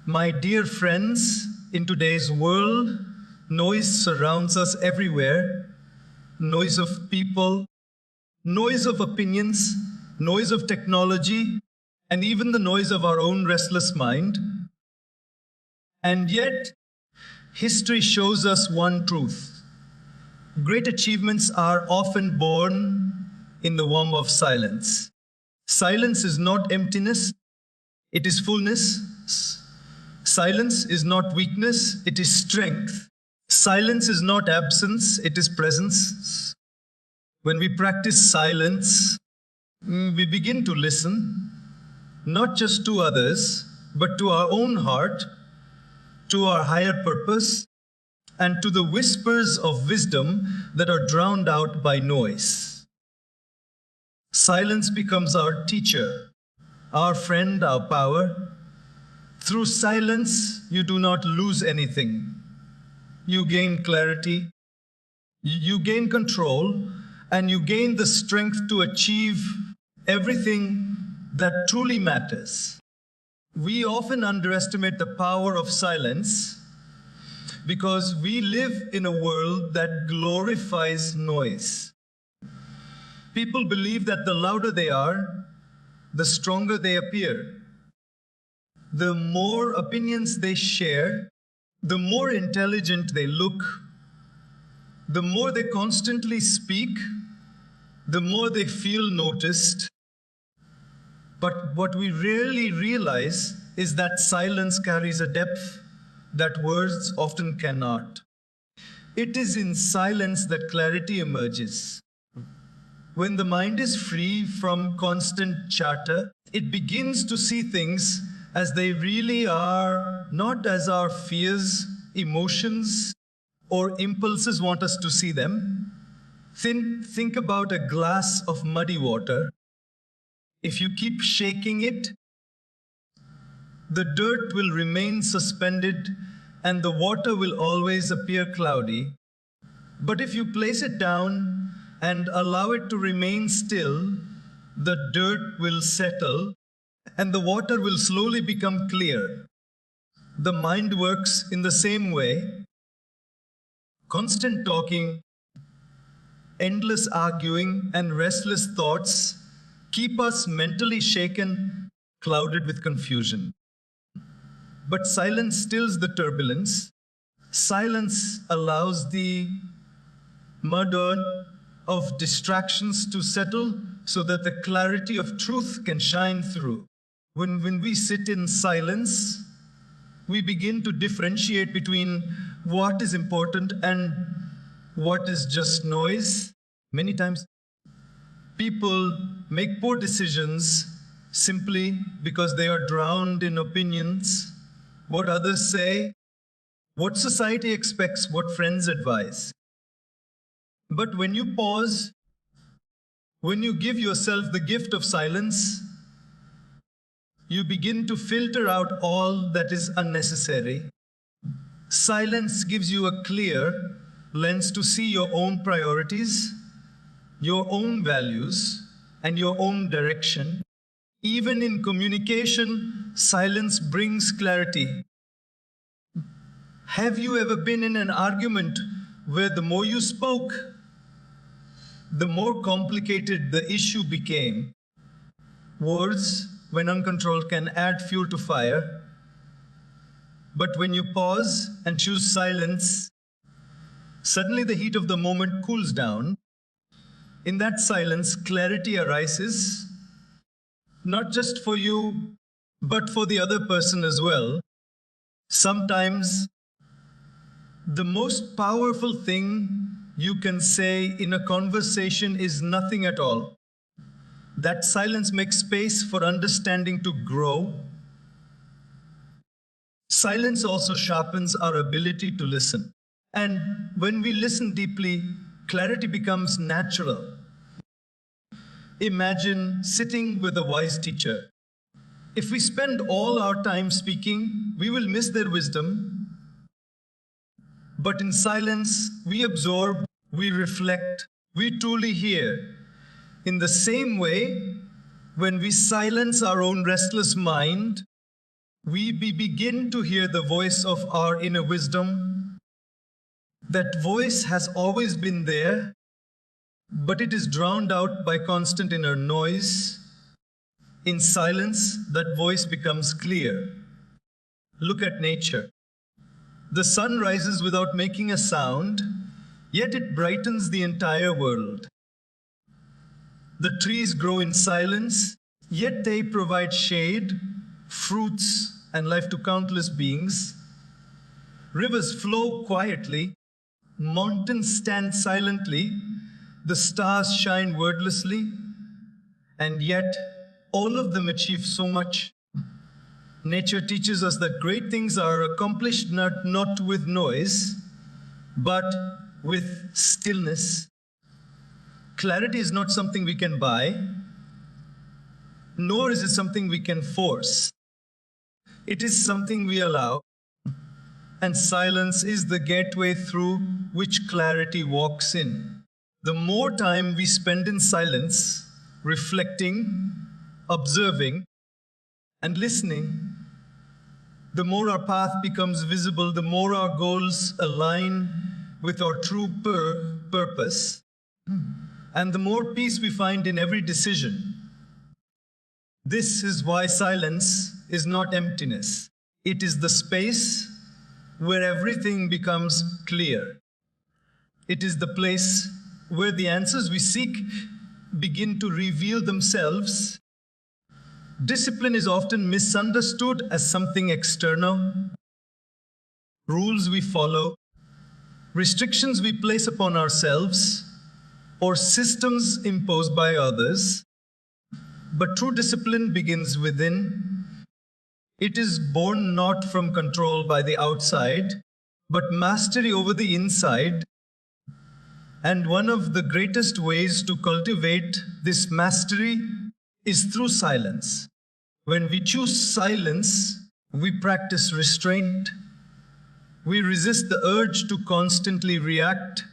My dear friends, in today's world, noise surrounds us everywhere. Noise of people, noise of opinions, noise of technology, and even the noise of our own restless mind. And yet, history shows us one truth. Great achievements are often born in the warmth of silence. Silence is not emptiness, it is fullness. Silence is not weakness, it is strength. Silence is not absence, it is presence. When we practice silence, we begin to listen, not just to others, but to our own heart, to our higher purpose, and to the whispers of wisdom that are drowned out by noise. Silence becomes our teacher, our friend, our power. Through silence, you do not lose anything. You gain clarity, you gain control, and you gain the strength to achieve everything that truly matters. We often underestimate the power of silence because we live in a world that glorifies noise. People believe that the louder they are, the stronger they appear. The more opinions they share, the more intelligent they look. The more they constantly speak, the more they feel noticed. But what we rarely realize is that silence carries a depth that words often cannot. It is in silence that clarity emerges. When the mind is free from constant chatter, it begins to see things as they really are, not as our fears, emotions, or impulses want us to see them. Think about a glass of muddy water. If you keep shaking it, the dirt will remain suspended and the water will always appear cloudy. But if you place it down and allow it to remain still, the dirt will settle and the water will slowly become clear. The mind works in the same way. Constant talking, endless arguing, and restless thoughts keep us mentally shaken, clouded with confusion. But silence stills the turbulence. Silence allows the mud of distractions to settle so that the clarity of truth can shine through. When we sit in silence, we begin to differentiate between what is important and what is just noise. Many times, people make poor decisions simply because they are drowned in opinions, what others say, what society expects, what friends advise. But when you pause, when you give yourself the gift of silence, you begin to filter out all that is unnecessary. Silence gives you a clear lens to see your own priorities, your own values, and your own direction. Even in communication, silence brings clarity. Have you ever been in an argument where the more you spoke, the more complicated the issue became? Words, when uncontrolled, can add fuel to fire. But when you pause and choose silence, suddenly the heat of the moment cools down. In that silence, clarity arises, not just for you, but for the other person as well. Sometimes, the most powerful thing you can say in a conversation is nothing at all. That silence makes space for understanding to grow. Silence also sharpens our ability to listen. And when we listen deeply, clarity becomes natural. Imagine sitting with a wise teacher. If we spend all our time speaking, we will miss their wisdom. But in silence, we absorb, we reflect, we truly hear. In the same way, when we silence our own restless mind, we begin to hear the voice of our inner wisdom. That voice has always been there, but it is drowned out by constant inner noise. In silence, that voice becomes clear. Look at nature. The sun rises without making a sound, yet it brightens the entire world. The trees grow in silence, yet they provide shade, fruits, and life to countless beings. Rivers flow quietly, mountains stand silently, the stars shine wordlessly, and yet all of them achieve so much. Nature teaches us that great things are accomplished not with noise, but with stillness. Clarity is not something we can buy, nor is it something we can force. It is something we allow, and silence is the gateway through which clarity walks in. The more time we spend in silence, reflecting, observing, and listening, the more our path becomes visible, the more our goals align with our true purpose, and the more peace we find in every decision. This is why silence is not emptiness. It is the space where everything becomes clear. It is the place where the answers we seek begin to reveal themselves. Discipline is often misunderstood as something external. Rules we follow, restrictions we place upon ourselves, or systems imposed by others. But true discipline begins within. It is born not from control by the outside, but mastery over the inside. And one of the greatest ways to cultivate this mastery is through silence. When we choose silence, we practice restraint. We resist the urge to constantly react,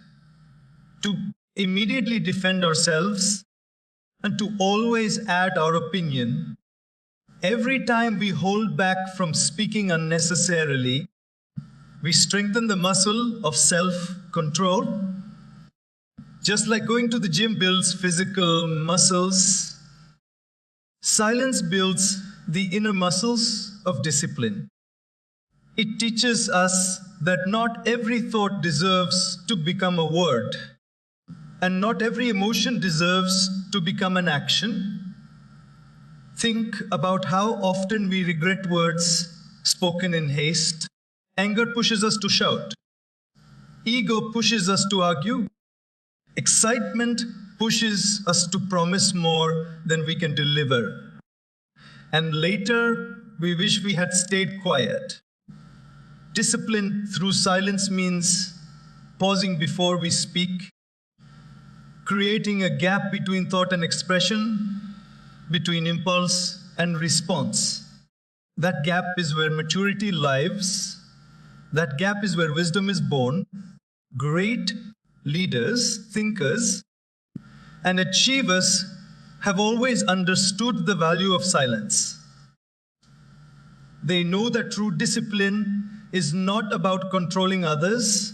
to immediately defend ourselves, and to always add our opinion. Every time we hold back from speaking unnecessarily, we strengthen the muscle of self-control. Just like going to the gym builds physical muscles, silence builds the inner muscles of discipline. It teaches us that not every thought deserves to become a word, and not every emotion deserves to become an action. Think about how often we regret words spoken in haste. Anger pushes us to shout. Ego pushes us to argue. Excitement pushes us to promise more than we can deliver. And later, we wish we had stayed quiet. Discipline through silence means pausing before we speak, creating a gap between thought and expression, between impulse and response. That gap is where maturity lives. That gap is where wisdom is born. Great leaders, thinkers, and achievers have always understood the value of silence. They know that true discipline is not about controlling others,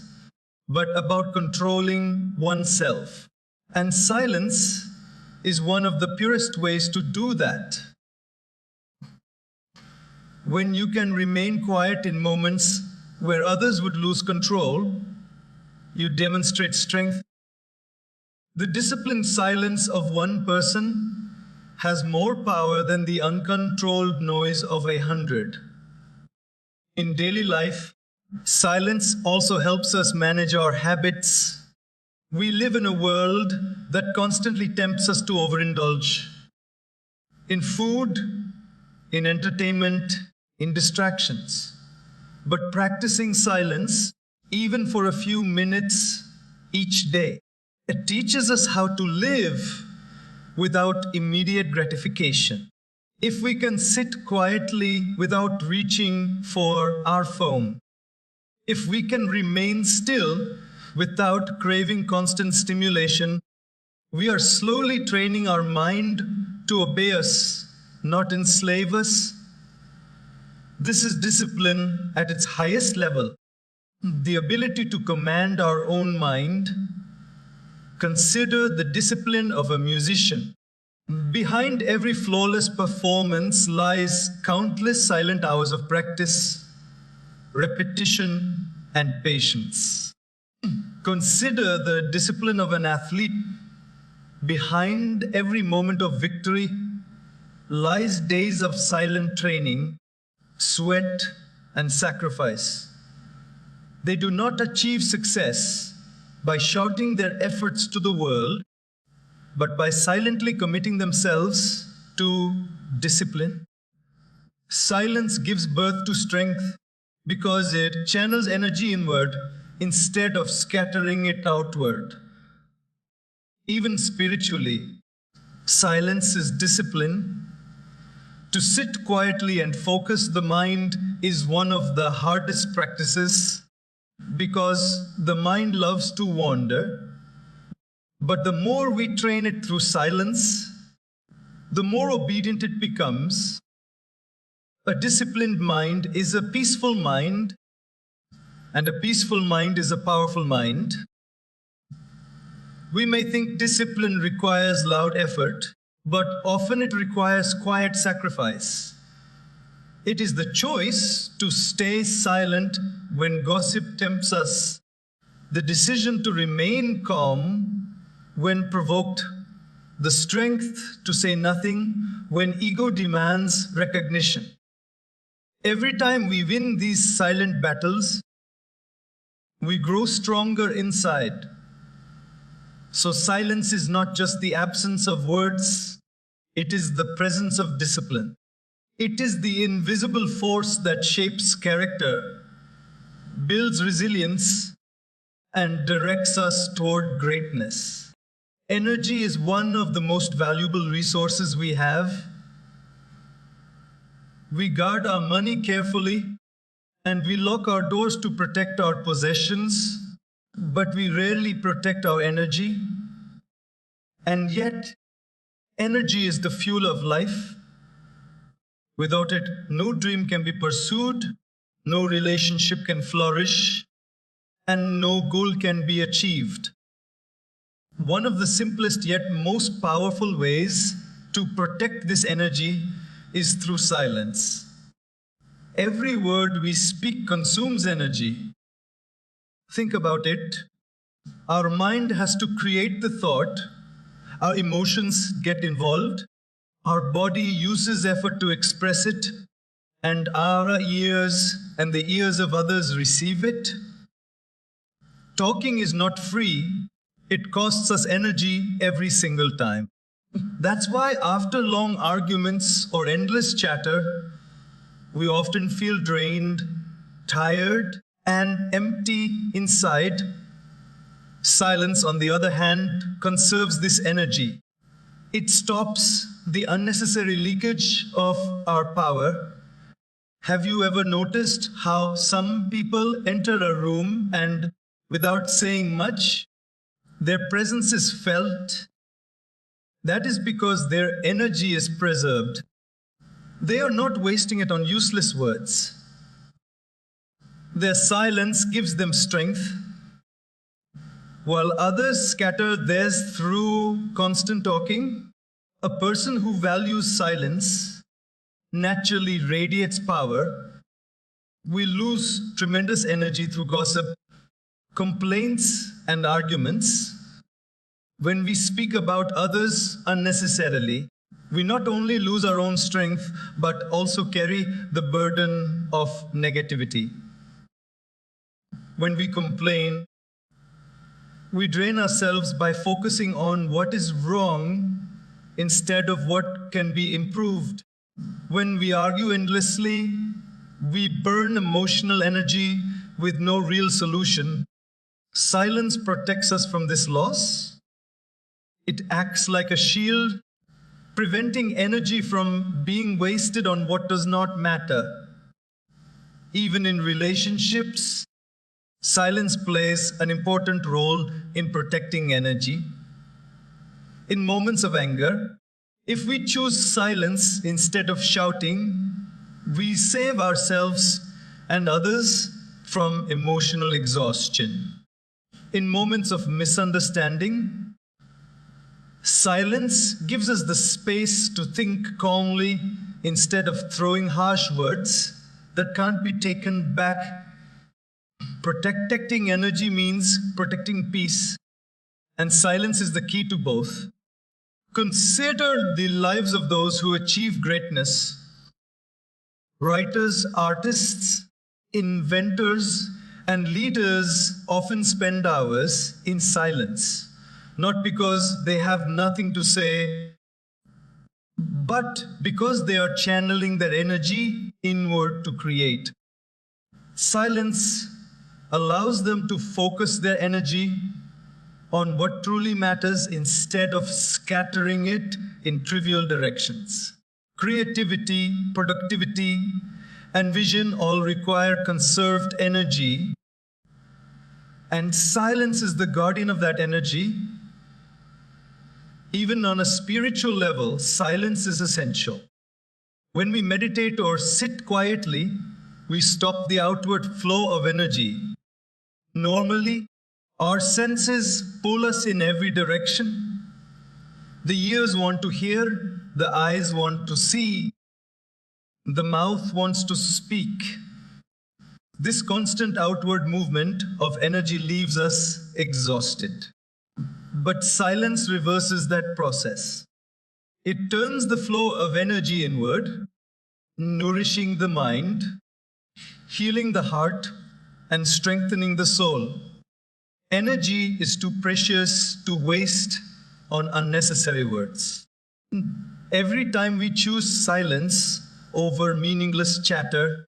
but about controlling oneself. And silence is one of the purest ways to do that. When you can remain quiet in moments where others would lose control, you demonstrate strength. The disciplined silence of one person has more power than the uncontrolled noise of 100. In daily life, silence also helps us manage our habits. We live in a world that constantly tempts us to overindulge. In food, in entertainment, in distractions. But practicing silence, even for a few minutes each day, it teaches us how to live without immediate gratification. If we can sit quietly without reaching for our phone, if we can remain still without craving constant stimulation, we are slowly training our mind to obey us, not enslave us. This is discipline at its highest level. The ability to command our own mind. Consider the discipline of a musician. Behind every flawless performance lies countless silent hours of practice, repetition, and patience. Consider the discipline of an athlete. Behind every moment of victory lies days of silent training, sweat, and sacrifice. They do not achieve success by shouting their efforts to the world, but by silently committing themselves to discipline. Silence gives birth to strength because it channels energy inward instead of scattering it outward. Even spiritually, silence is discipline. To sit quietly and focus the mind is one of the hardest practices because the mind loves to wander. But the more we train it through silence, the more obedient it becomes. A disciplined mind is a peaceful mind, and a peaceful mind is a powerful mind. We may think discipline requires loud effort, but often it requires quiet sacrifice. It is the choice to stay silent when gossip tempts us, the decision to remain calm when provoked, the strength to say nothing when ego demands recognition. Every time we win these silent battles, we grow stronger inside. So silence is not just the absence of words, it is the presence of discipline. It is the invisible force that shapes character, builds resilience, and directs us toward greatness. Energy is one of the most valuable resources we have. We guard our money carefully, and we lock our doors to protect our possessions, but we rarely protect our energy. And yet, energy is the fuel of life. Without it, no dream can be pursued, no relationship can flourish, and no goal can be achieved. One of the simplest yet most powerful ways to protect this energy is through silence. Every word we speak consumes energy. Think about it. Our mind has to create the thought, our emotions get involved, our body uses effort to express it, and our ears and the ears of others receive it. Talking is not free. It costs us energy every single time. That's why after long arguments or endless chatter, we often feel drained, tired, and empty inside. Silence, on the other hand, conserves this energy. It stops the unnecessary leakage of our power. Have you ever noticed how some people enter a room and, without saying much, their presence is felt? That is because their energy is preserved. They are not wasting it on useless words. Their silence gives them strength, while others scatter theirs through constant talking. A person who values silence naturally radiates power. We lose tremendous energy through gossip, complaints, and arguments. When we speak about others unnecessarily, we not only lose our own strength, but also carry the burden of negativity. When we complain, we drain ourselves by focusing on what is wrong instead of what can be improved. When we argue endlessly, we burn emotional energy with no real solution. Silence protects us from this loss. It acts like a shield, preventing energy from being wasted on what does not matter. Even in relationships, silence plays an important role in protecting energy. In moments of anger, if we choose silence instead of shouting, We save ourselves and others from emotional exhaustion. In moments of misunderstanding, silence gives us the space to think calmly instead of throwing harsh words that can't be taken back. Protecting energy means protecting peace, and silence is the key to both. Consider the lives of those who achieve greatness. Writers, artists, inventors, and leaders often spend hours in silence, not because they have nothing to say, but because they are channeling their energy inward to create. Silence allows them to focus their energy on what truly matters instead of scattering it in trivial directions. Creativity, productivity, and vision all require conserved energy, and silence is the guardian of that energy. Even on a spiritual level, silence is essential. When we meditate or sit quietly, we stop the outward flow of energy. Normally, our senses pull us in every direction. The ears want to hear, the eyes want to see, the mouth wants to speak. This constant outward movement of energy leaves us exhausted. But silence reverses that process. It turns the flow of energy inward, nourishing the mind, healing the heart, and strengthening the soul. Energy is too precious to waste on unnecessary words. Every time we choose silence over meaningless chatter,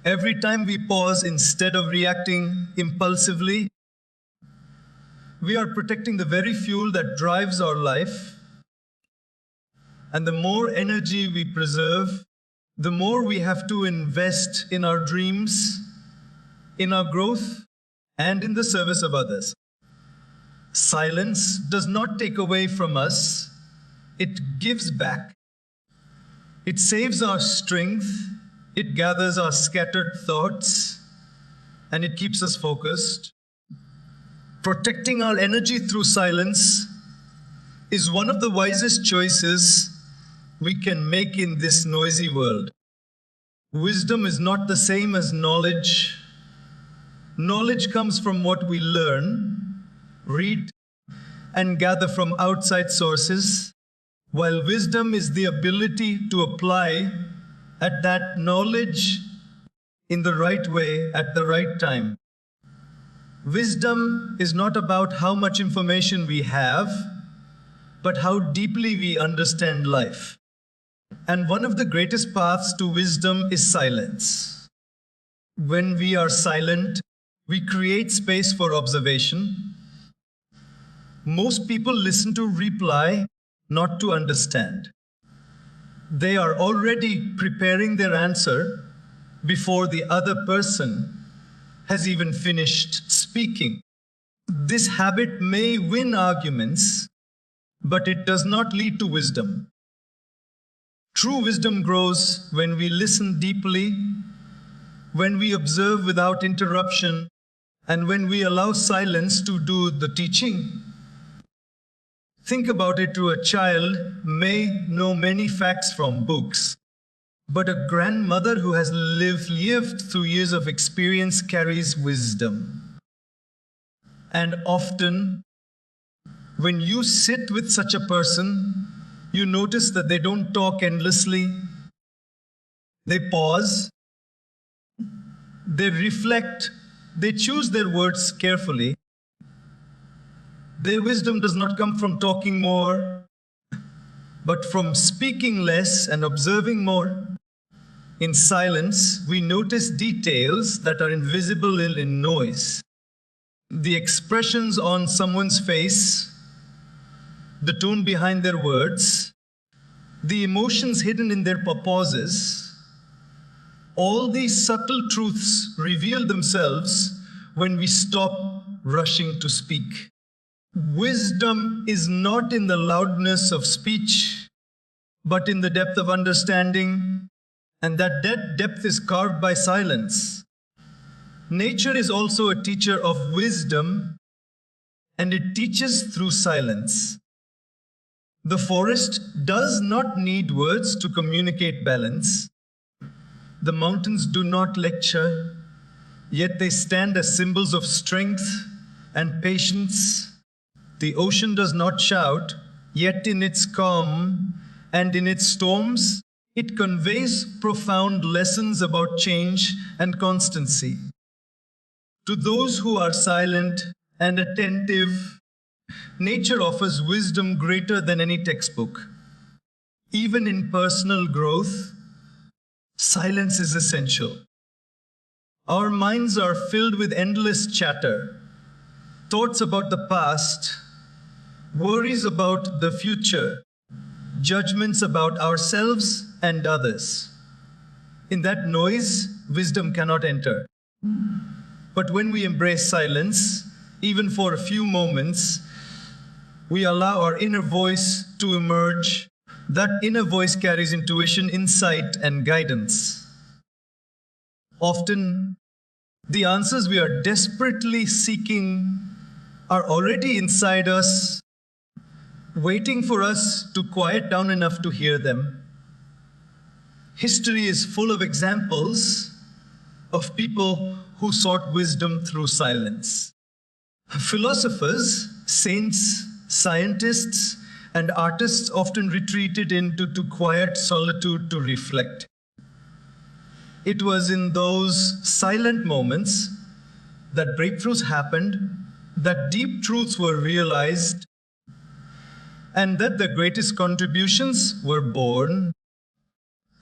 every time we pause instead of reacting impulsively, we are protecting the very fuel that drives our life. And the more energy we preserve, the more we have to invest in our dreams, in our growth, and in the service of others. Silence does not take away from us, it gives back. It saves our strength, it gathers our scattered thoughts, and it keeps us focused. Protecting our energy through silence is one of the wisest choices we can make in this noisy world. Wisdom is not the same as knowledge. Knowledge comes from what we learn, read, and gather from outside sources, while wisdom is the ability to apply at that knowledge in the right way at the right time. Wisdom is not about how much information we have, but how deeply we understand life. And one of the greatest paths to wisdom is silence. When we are silent, we create space for observation. Most people listen to reply, not to understand. They are already preparing their answer before the other person has even finished speaking. This habit may win arguments, but it does not lead to wisdom. True wisdom grows when we listen deeply, when we observe without interruption, and when we allow silence to do the teaching. Think about it. A child may know many facts from books, but a grandmother who has lived through years of experience carries wisdom. And often, when you sit with such a person, you notice that they don't talk endlessly. They pause, they reflect, they choose their words carefully. Their wisdom does not come from talking more, but from speaking less and observing more. In silence, we notice details that are invisible in noise. The expressions on someone's face, the tone behind their words, the emotions hidden in their pauses. All these subtle truths reveal themselves when we stop rushing to speak. Wisdom is not in the loudness of speech, but in the depth of understanding And that depth is carved by silence. Nature is also a teacher of wisdom, and it teaches through silence. The forest does not need words to communicate balance. The mountains do not lecture, yet they stand as symbols of strength and patience. The ocean does not shout, yet in its calm and in its storms, it conveys profound lessons about change and constancy. To those who are silent and attentive, nature offers wisdom greater than any textbook. Even in personal growth, silence is essential. Our minds are filled with endless chatter, thoughts about the past, worries about the future, judgments about ourselves and others. In that noise, wisdom cannot enter. But when we embrace silence, even for a few moments, we allow our inner voice to emerge. That inner voice carries intuition, insight, and guidance. Often, the answers we are desperately seeking are already inside us, waiting for us to quiet down enough to hear them. History is full of examples of people who sought wisdom through silence. Philosophers, saints, scientists, and artists often retreated into quiet solitude to reflect. It was in those silent moments that breakthroughs happened, that deep truths were realized, and that the greatest contributions were born.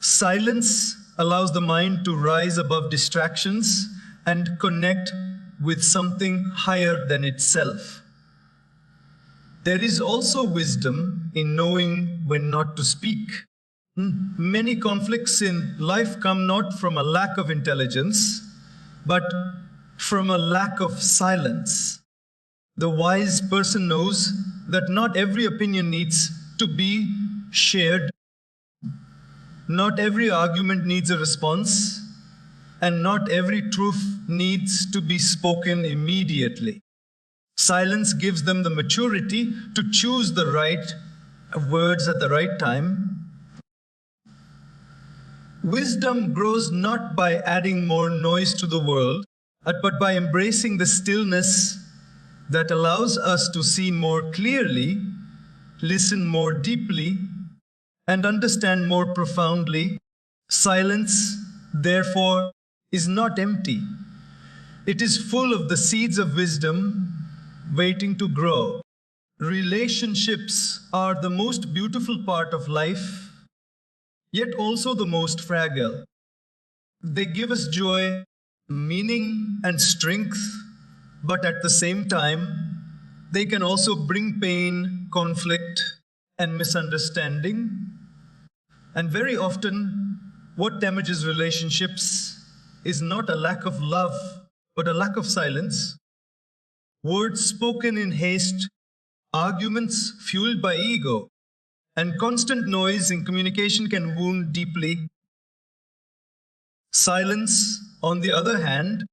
Silence allows the mind to rise above distractions and connect with something higher than itself. There is also wisdom in knowing when not to speak. Many conflicts in life come not from a lack of intelligence, but from a lack of silence. The wise person knows that not every opinion needs to be shared, not every argument needs a response, and not every truth needs to be spoken immediately. Silence gives them the maturity to choose the right words at the right time. Wisdom grows not by adding more noise to the world, but by embracing the stillness that allows us to see more clearly, listen more deeply, and understand more profoundly. Silence, therefore, is not empty. It is full of the seeds of wisdom waiting to grow. Relationships are the most beautiful part of life, yet also the most fragile. They give us joy, meaning, and strength, but at the same time, they can also bring pain, conflict, and misunderstanding. And very often, what damages relationships is not a lack of love, but a lack of silence. Words spoken in haste, arguments fueled by ego, and constant noise in communication can wound deeply. Silence, on the other hand,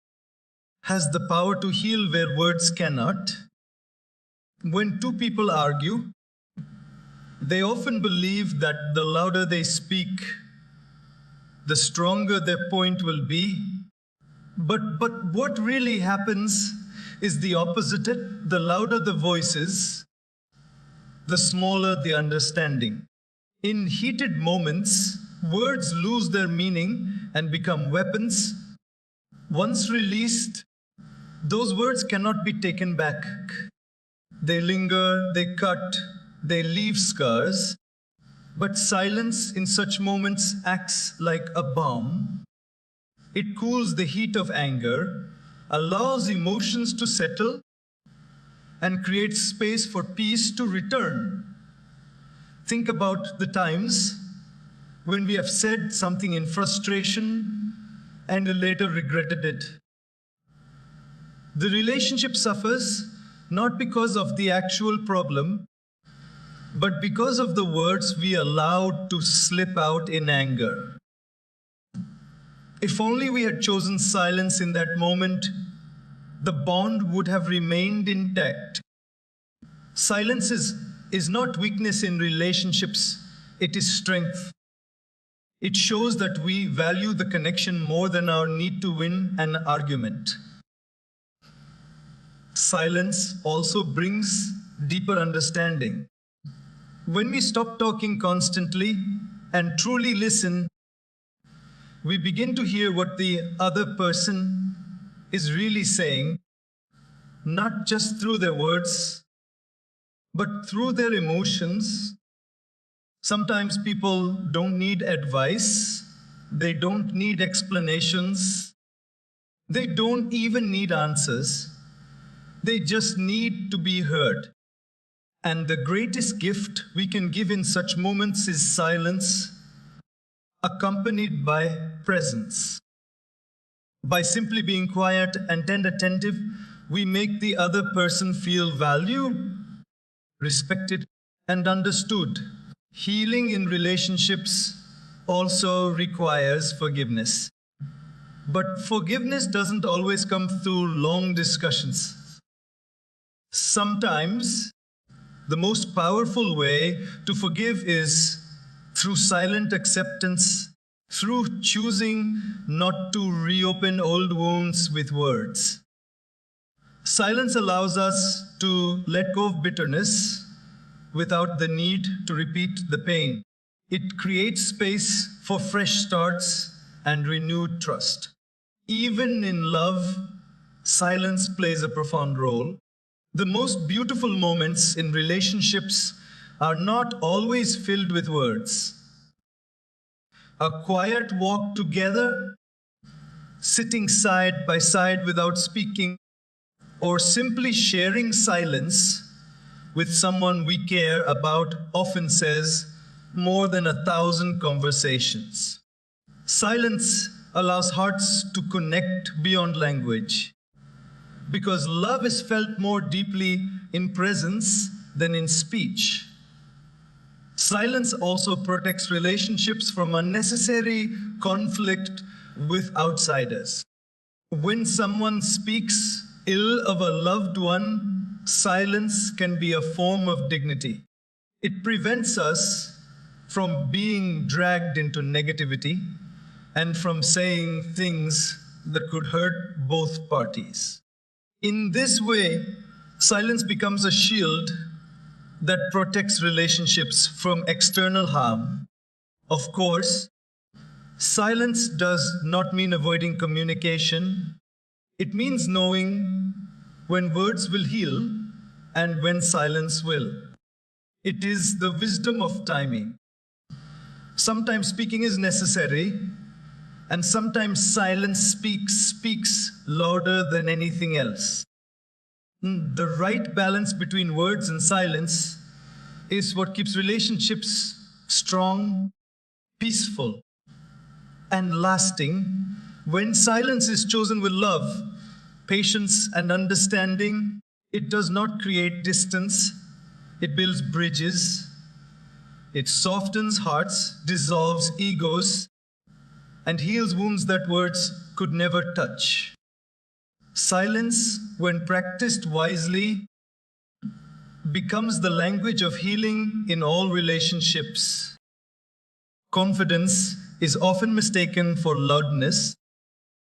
has the power to heal where words cannot. When two people argue, they often believe that the louder they speak, the stronger their point will be. But what really happens is the opposite. The louder the voices, the smaller the understanding. In heated moments, words lose their meaning and become weapons. Once released, those words cannot be taken back. They linger, they cut, they leave scars. But silence in such moments acts like a balm. It cools the heat of anger, allows emotions to settle, and creates space for peace to return. Think about the times when we have said something in frustration and later regretted it. The relationship suffers not because of the actual problem, but because of the words we allowed to slip out in anger. If only we had chosen silence in that moment, the bond would have remained intact. Silence is not weakness in relationships, it is strength. It shows that we value the connection more than our need to win an argument. Silence also brings deeper understanding. When we stop talking constantly and truly listen, we begin to hear what the other person is really saying, not just through their words, but through their emotions. Sometimes people don't need advice, they don't need explanations, they don't even need answers. They just need to be heard. And the greatest gift we can give in such moments is silence, accompanied by presence. By simply being quiet and attentive, we make the other person feel valued, respected, and understood. Healing in relationships also requires forgiveness. But forgiveness doesn't always come through long discussions. Sometimes the most powerful way to forgive is through silent acceptance, through choosing not to reopen old wounds with words. Silence allows us to let go of bitterness without the need to repeat the pain. It creates space for fresh starts and renewed trust. Even in love, silence plays a profound role. The most beautiful moments in relationships are not always filled with words. A quiet walk together, sitting side by side without speaking, or simply sharing silence with someone we care about often says more than 1,000 conversations. Silence allows hearts to connect beyond language, because love is felt more deeply in presence than in speech. Silence also protects relationships from unnecessary conflict with outsiders. When someone speaks ill of a loved one, silence can be a form of dignity. It prevents us from being dragged into negativity and from saying things that could hurt both parties. In this way, silence becomes a shield that protects relationships from external harm. Of course, silence does not mean avoiding communication. It means knowing when words will heal and when silence will. It is the wisdom of timing. Sometimes speaking is necessary, and sometimes silence speaks louder than anything else. The right balance between words and silence is what keeps relationships strong, peaceful, and lasting. When silence is chosen with love, patience, and understanding, it does not create distance, it builds bridges, it softens hearts, dissolves egos, and heals wounds that words could never touch. Silence, when practiced wisely, becomes the language of healing in all relationships. Confidence is often mistaken for loudness,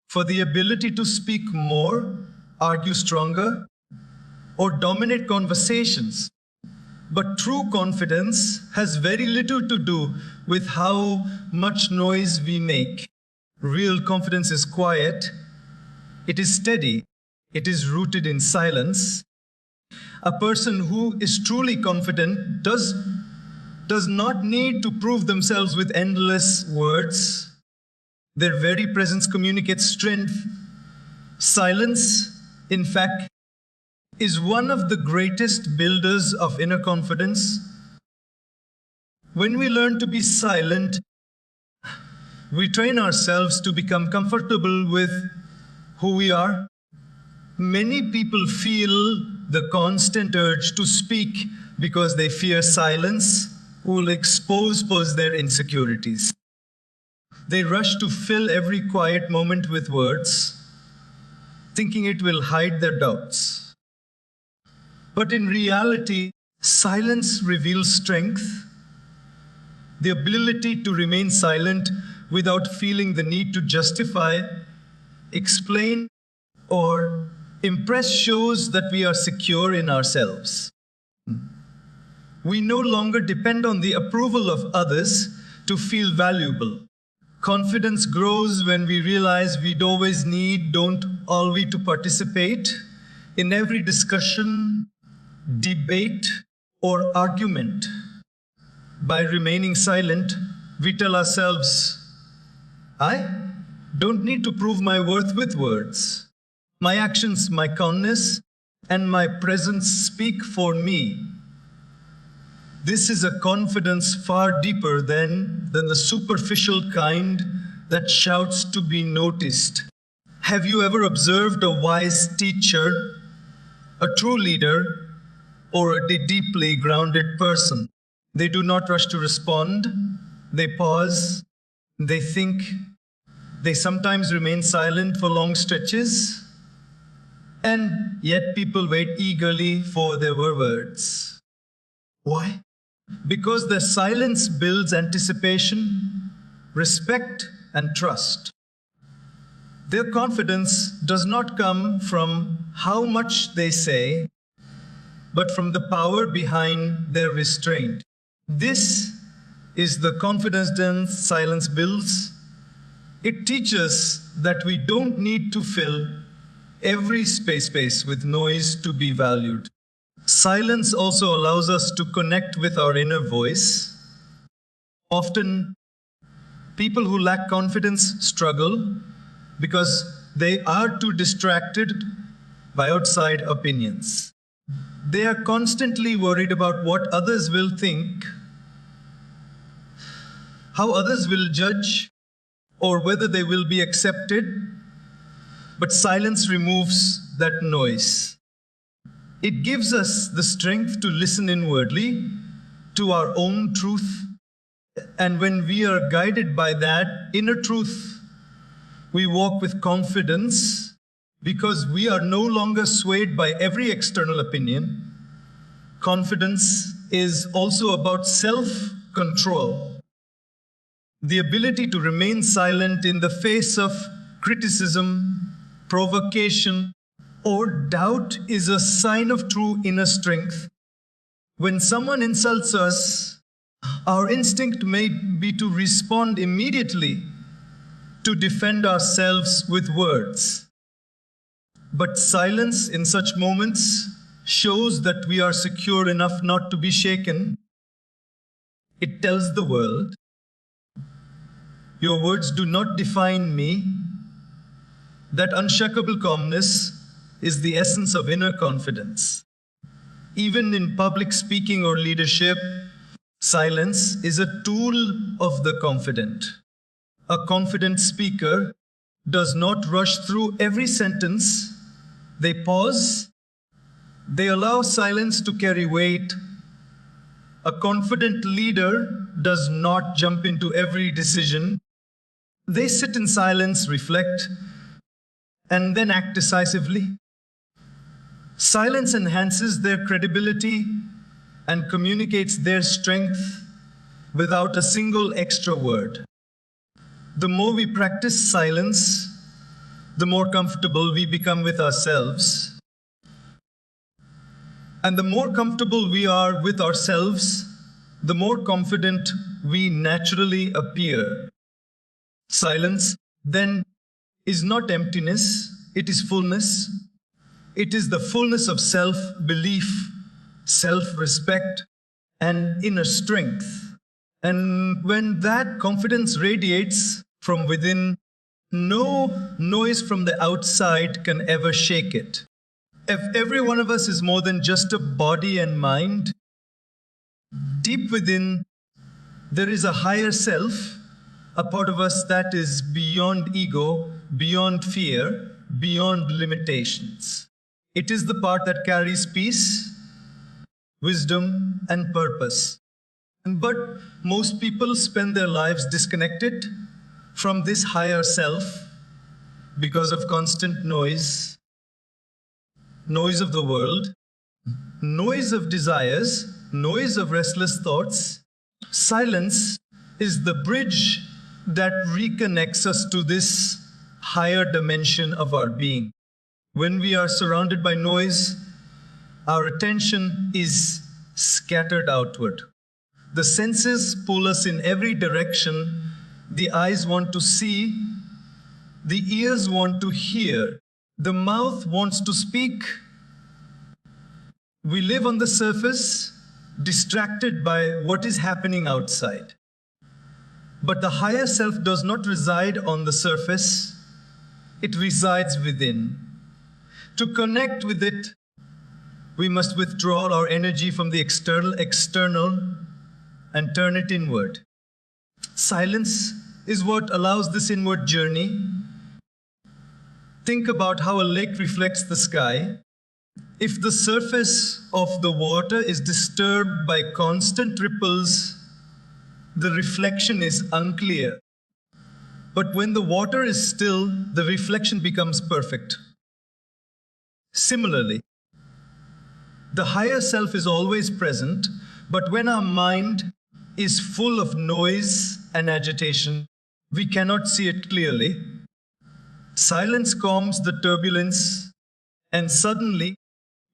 for the ability to speak more, argue stronger, or dominate conversations. But true confidence has very little to do with how much noise we make. Real confidence is quiet, it is steady, it is rooted in silence. A person who is truly confident does not need to prove themselves with endless words. Their very presence communicates strength. Silence, in fact, is one of the greatest builders of inner confidence. When we learn to be silent, we train ourselves to become comfortable with who we are. Many people feel the constant urge to speak because they fear silence will expose their insecurities. They rush to fill every quiet moment with words, thinking it will hide their doubts. But in reality, silence reveals strength, the ability to remain silent without feeling the need to justify, explain, or impress shows that we are secure in ourselves. We no longer depend on the approval of others to feel valuable. Confidence grows when we realize we don't always to participate in every discussion, debate, or argument. By remaining silent, we tell ourselves, I don't need to prove my worth with words. My actions, my calmness, and my presence speak for me. This is a confidence far deeper than the superficial kind that shouts to be noticed. Have you ever observed a wise teacher, a true leader, or a deeply grounded person? They do not rush to respond. They pause. They think. They sometimes remain silent for long stretches. And yet people wait eagerly for their words. Why? Because their silence builds anticipation, respect, and trust. Their confidence does not come from how much they say, but from the power behind their restraint. This is the confidence that silence builds. It teaches that we don't need to fill every space with noise to be valued. Silence also allows us to connect with our inner voice. Often, people who lack confidence struggle because they are too distracted by outside opinions. They are constantly worried about what others will think, how others will judge, or whether they will be accepted. But silence removes that noise. It gives us the strength to listen inwardly to our own truth. And when we are guided by that inner truth, we walk with confidence because we are no longer swayed by every external opinion. Confidence is also about self-control, the ability to remain silent in the face of criticism, provocation, or doubt is a sign of true inner strength. When someone insults us, our instinct may be to respond immediately, to defend ourselves with words. But silence in such moments shows that we are secure enough not to be shaken. It tells the world, your words do not define me. That unshakable calmness is the essence of inner confidence. Even in public speaking or leadership, silence is a tool of the confident. A confident speaker does not rush through every sentence. They pause. They allow silence to carry weight. A confident leader does not jump into every decision. They sit in silence, reflect, and then act decisively. Silence enhances their credibility and communicates their strength without a single extra word. The more we practice silence, the more comfortable we become with ourselves. And the more comfortable we are with ourselves, the more confident we naturally appear. Silence, then, is not emptiness, it is fullness. It is the fullness of self-belief, self-respect, and inner strength. And when that confidence radiates from within, no noise from the outside can ever shake it. If every one of us is more than just a body and mind, deep within, there is a higher self, a part of us that is beyond ego, beyond fear, beyond limitations. It is the part that carries peace, wisdom, and purpose. But most people spend their lives disconnected from this higher self because of constant noise, noise of the world, noise of desires, noise of restless thoughts. Silence is the bridge that reconnects us to this higher dimension of our being. When we are surrounded by noise, our attention is scattered outward. The senses pull us in every direction. The eyes want to see, the ears want to hear, the mouth wants to speak. We live on the surface, distracted by what is happening outside. But the higher self does not reside on the surface, it resides within. To connect with it, we must withdraw our energy from the external, and turn it inward. Silence is what allows this inward journey. Think about how a lake reflects the sky. If the surface of the water is disturbed by constant ripples, the reflection is unclear. But when the water is still, the reflection becomes perfect. Similarly, the higher self is always present, but when our mind is full of noise and agitation, we cannot see it clearly. Silence calms the turbulence, and suddenly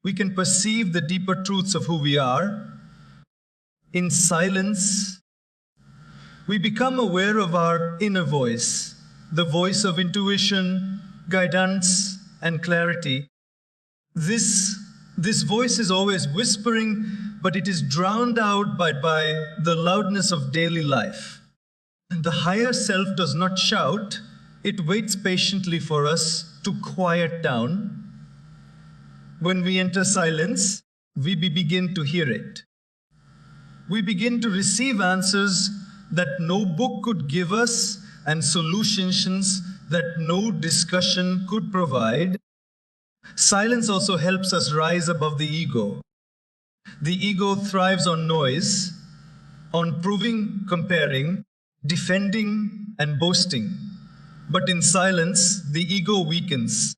we can perceive the deeper truths of who we are. In silence, we become aware of our inner voice, the voice of intuition, guidance, and clarity. This voice is always whispering, but it is drowned out by the loudness of daily life. And the higher self does not shout, it waits patiently for us to quiet down. When we enter silence, we begin to hear it. We begin to receive answers that no book could give us and solutions that no discussion could provide. Silence also helps us rise above the ego. The ego thrives on noise, on proving, comparing, defending, and boasting. But in silence, the ego weakens.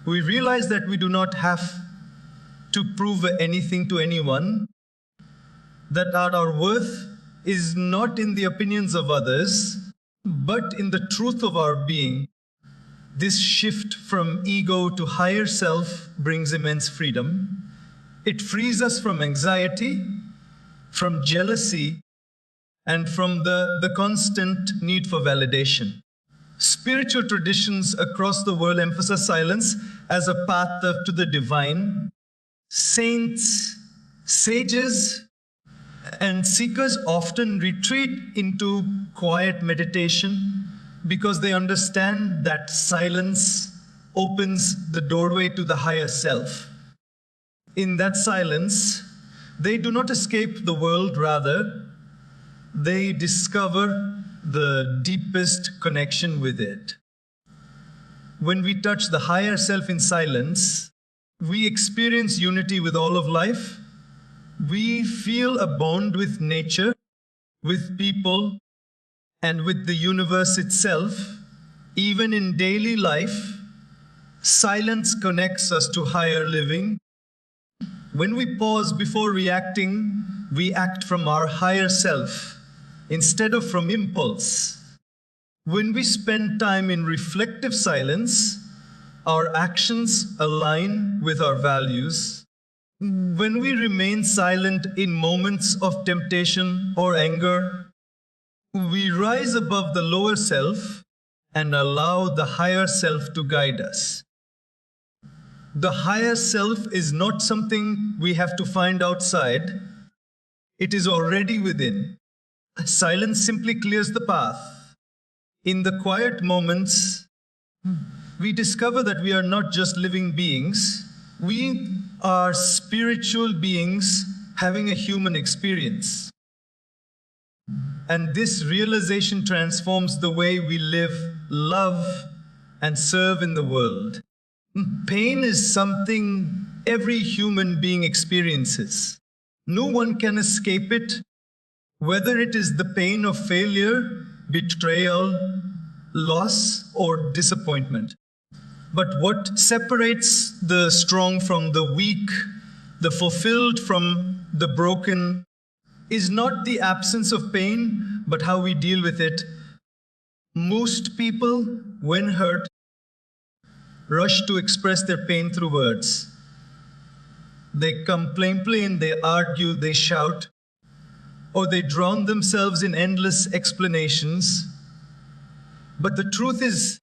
We realize that we do not have to prove anything to anyone, that our worth is not in the opinions of others, but in the truth of our being. This shift from ego to higher self brings immense freedom. It frees us from anxiety, from jealousy, and from the constant need for validation. Spiritual traditions across the world emphasize silence as a path to the divine. Saints, sages, and seekers often retreat into quiet meditation because they understand that silence opens the doorway to the higher self. In that silence, they do not escape the world, rather, they discover the deepest connection with it. When we touch the higher self in silence, we experience unity with all of life. We feel a bond with nature, with people, and with the universe itself. Even in daily life, silence connects us to higher living. When we pause before reacting, we act from our higher self instead of from impulse. When we spend time in reflective silence, our actions align with our values. When we remain silent in moments of temptation or anger, we rise above the lower self and allow the higher self to guide us. The higher self is not something we have to find outside. It is already within. Silence simply clears the path. In the quiet moments, we discover that we are not just living beings. We are spiritual beings having a human experience. And this realization transforms the way we live, love, and serve in the world. Pain is something every human being experiences. No one can escape it, whether it is the pain of failure, betrayal, loss, or disappointment. But what separates the strong from the weak, the fulfilled from the broken, is not the absence of pain, but how we deal with it. Most people, when hurt, rush to express their pain through words. They complain, they argue, they shout, or they drown themselves in endless explanations. But the truth is,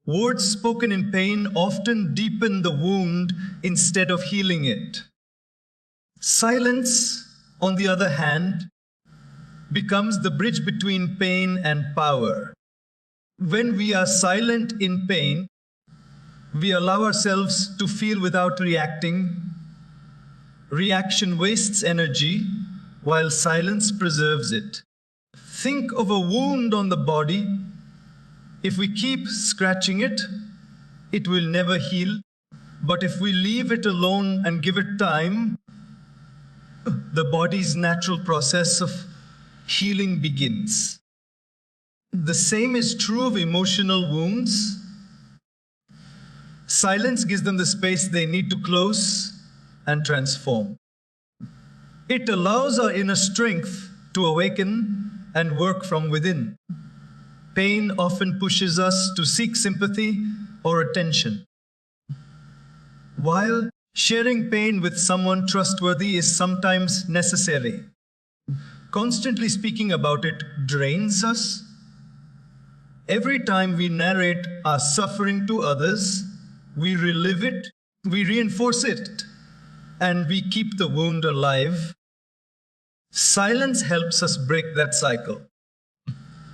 words spoken in pain often deepen the wound instead of healing it. Silence, on the other hand, becomes the bridge between pain and power. When we are silent in pain, we allow ourselves to feel without reacting. Reaction wastes energy, while silence preserves it. Think of a wound on the body. If we keep scratching it, it will never heal. But if we leave it alone and give it time, the body's natural process of healing begins. The same is true of emotional wounds. Silence gives them the space they need to close and transform. It allows our inner strength to awaken and work from within. Pain often pushes us to seek sympathy or attention. While sharing pain with someone trustworthy is sometimes necessary, constantly speaking about it drains us. Every time we narrate our suffering to others, we relive it, we reinforce it, and we keep the wound alive. Silence helps us break that cycle.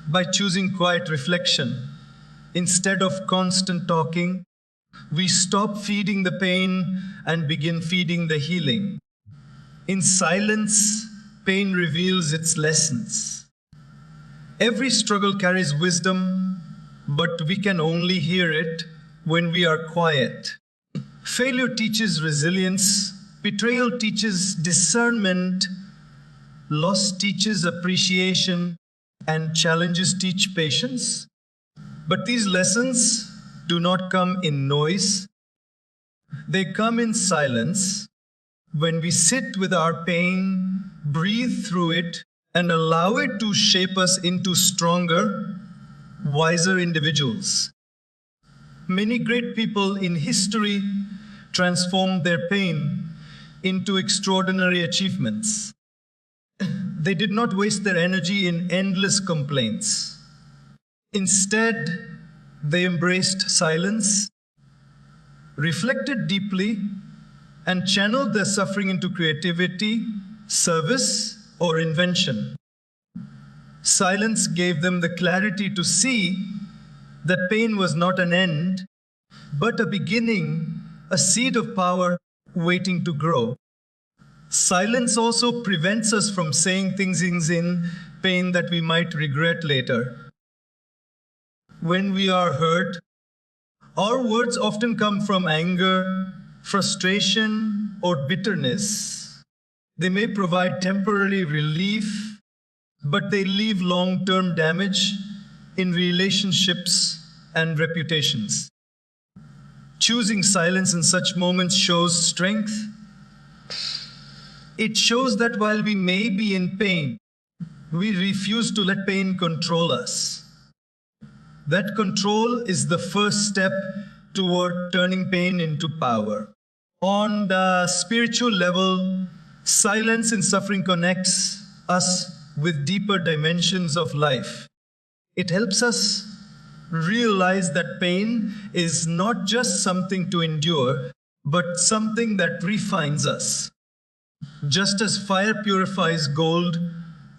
By choosing quiet reflection, instead of constant talking, we stop feeding the pain and begin feeding the healing. In silence, pain reveals its lessons. Every struggle carries wisdom, but we can only hear it when we are quiet. Failure teaches resilience, betrayal teaches discernment, loss teaches appreciation, and challenges teach patience. But these lessons do not come in noise. They come in silence. When we sit with our pain, breathe through it, and allow it to shape us into stronger, wiser individuals. Many great people in history transformed their pain into extraordinary achievements. They did not waste their energy in endless complaints. Instead, they embraced silence, reflected deeply, and channeled their suffering into creativity, service, or invention. Silence gave them the clarity to see that pain was not an end, but a beginning, a seed of power waiting to grow. Silence also prevents us from saying things in pain that we might regret later. When we are hurt, our words often come from anger, frustration, or bitterness. They may provide temporary relief, but they leave long-term damage in relationships and reputations. Choosing silence in such moments shows strength. It shows that while we may be in pain, we refuse to let pain control us. That control is the first step toward turning pain into power. On the spiritual level, silence in suffering connects us with deeper dimensions of life. It helps us realize that pain is not just something to endure, but something that refines us. Just as fire purifies gold,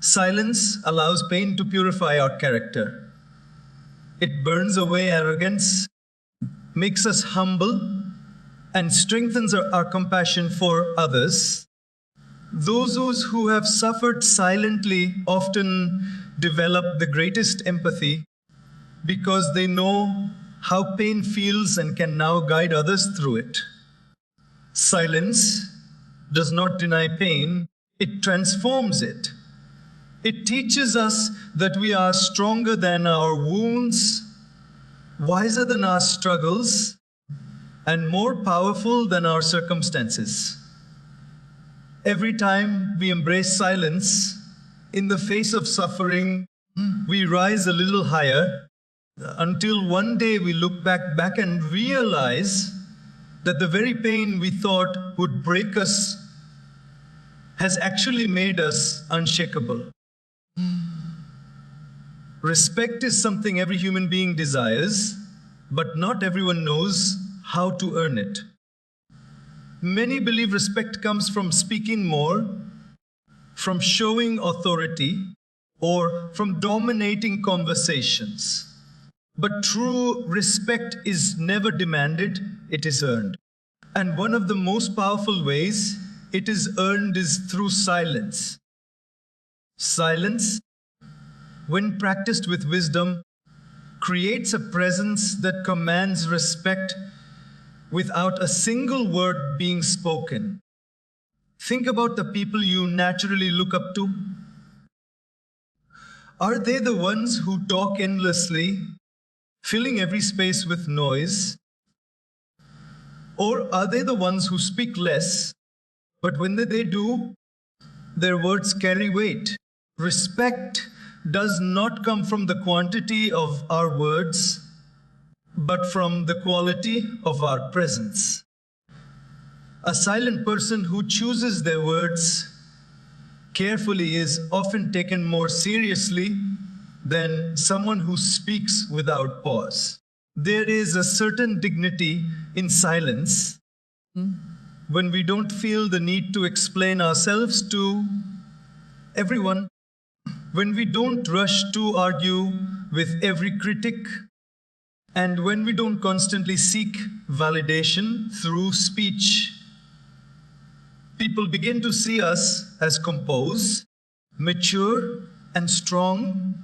silence allows pain to purify our character. It burns away arrogance, makes us humble, and strengthens our compassion for others. Those who have suffered silently often develop the greatest empathy because they know how pain feels and can now guide others through it. Silence does not deny pain, it transforms it. It teaches us that we are stronger than our wounds, wiser than our struggles, and more powerful than our circumstances. Every time we embrace silence, in the face of suffering, we rise a little higher until one day we look back and realize that the very pain we thought would break us has actually made us unshakable. Respect is something every human being desires, but not everyone knows how to earn it. Many believe respect comes from speaking more, from showing authority, or from dominating conversations. But true respect is never demanded, it is earned. And one of the most powerful ways it is earned is through silence. Silence, when practiced with wisdom, creates a presence that commands respect without a single word being spoken. Think about the people you naturally look up to. Are they the ones who talk endlessly, filling every space with noise? Or are they the ones who speak less, but when they do, their words carry weight? Respect does not come from the quantity of our words, but from the quality of our presence. A silent person who chooses their words carefully is often taken more seriously than someone who speaks without pause. There is a certain dignity in silence when we don't feel the need to explain ourselves to everyone, when we don't rush to argue with every critic, and when we don't constantly seek validation through speech. People begin to see us as composed, mature, and strong.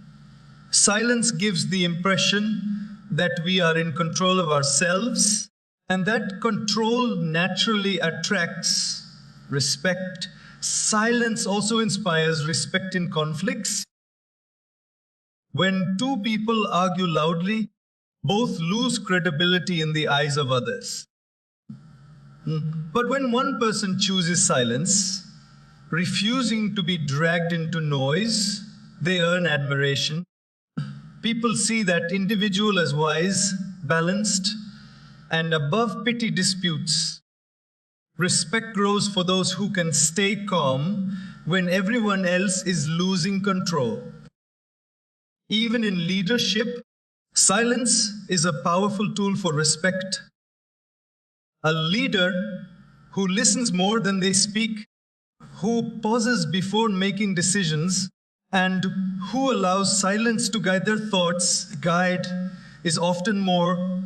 Silence gives the impression that we are in control of ourselves, and that control naturally attracts respect. Silence also inspires respect in conflicts. When two people argue loudly, both lose credibility in the eyes of others. But when one person chooses silence, refusing to be dragged into noise, they earn admiration. People see that individual as wise, balanced, and above petty disputes. Respect grows for those who can stay calm when everyone else is losing control. Even in leadership, silence is a powerful tool for respect. A leader who listens more than they speak, who pauses before making decisions, and who allows silence to guide their thoughts, is often more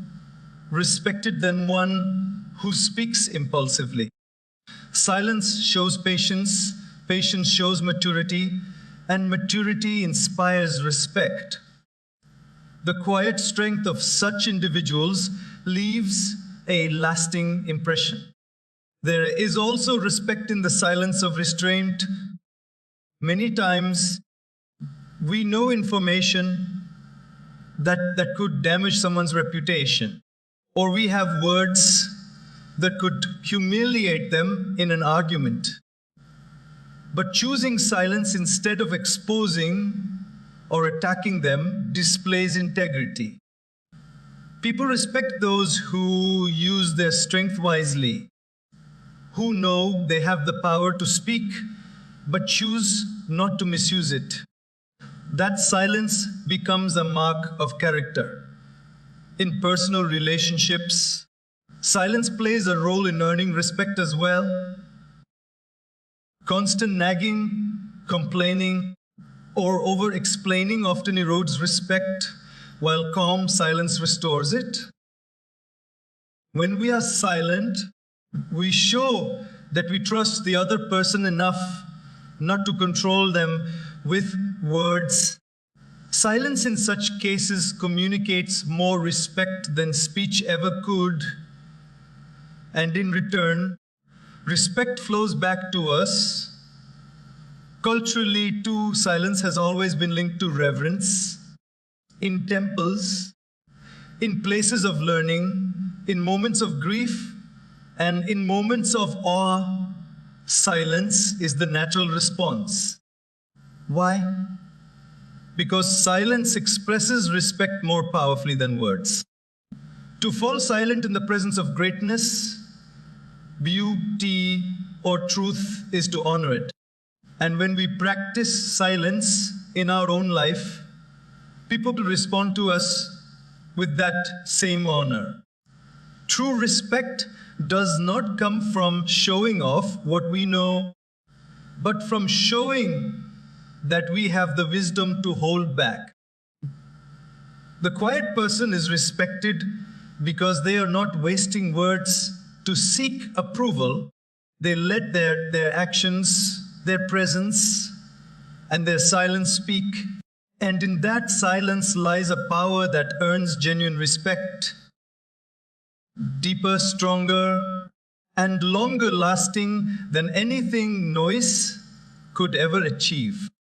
respected than one who speaks impulsively. Silence shows patience, patience shows maturity, and maturity inspires respect. The quiet strength of such individuals leaves a lasting impression. There is also respect in the silence of restraint. Many times, we know information that could damage someone's reputation, or we have words that could humiliate them in an argument. But choosing silence instead of exposing or attacking them displays integrity. People respect those who use their strength wisely, who know they have the power to speak, but choose not to misuse it. That silence becomes a mark of character. In personal relationships, silence plays a role in earning respect as well. Constant nagging, complaining, or over-explaining often erodes respect, while calm silence restores it. When we are silent, we show that we trust the other person enough not to control them with words. Silence in such cases communicates more respect than speech ever could. And in return, respect flows back to us. Culturally, too, silence has always been linked to reverence. In temples, in places of learning, in moments of grief, and in moments of awe, silence is the natural response. Why? Because silence expresses respect more powerfully than words. To fall silent in the presence of greatness, beauty, or truth is to honor it. And when we practice silence in our own life, people will respond to us with that same honor. True respect does not come from showing off what we know, but from showing that we have the wisdom to hold back. The quiet person is respected because they are not wasting words to seek approval. They let their actions, their presence, and their silence speak. And in that silence lies a power that earns genuine respect, deeper, stronger, and longer lasting than anything noise could ever achieve.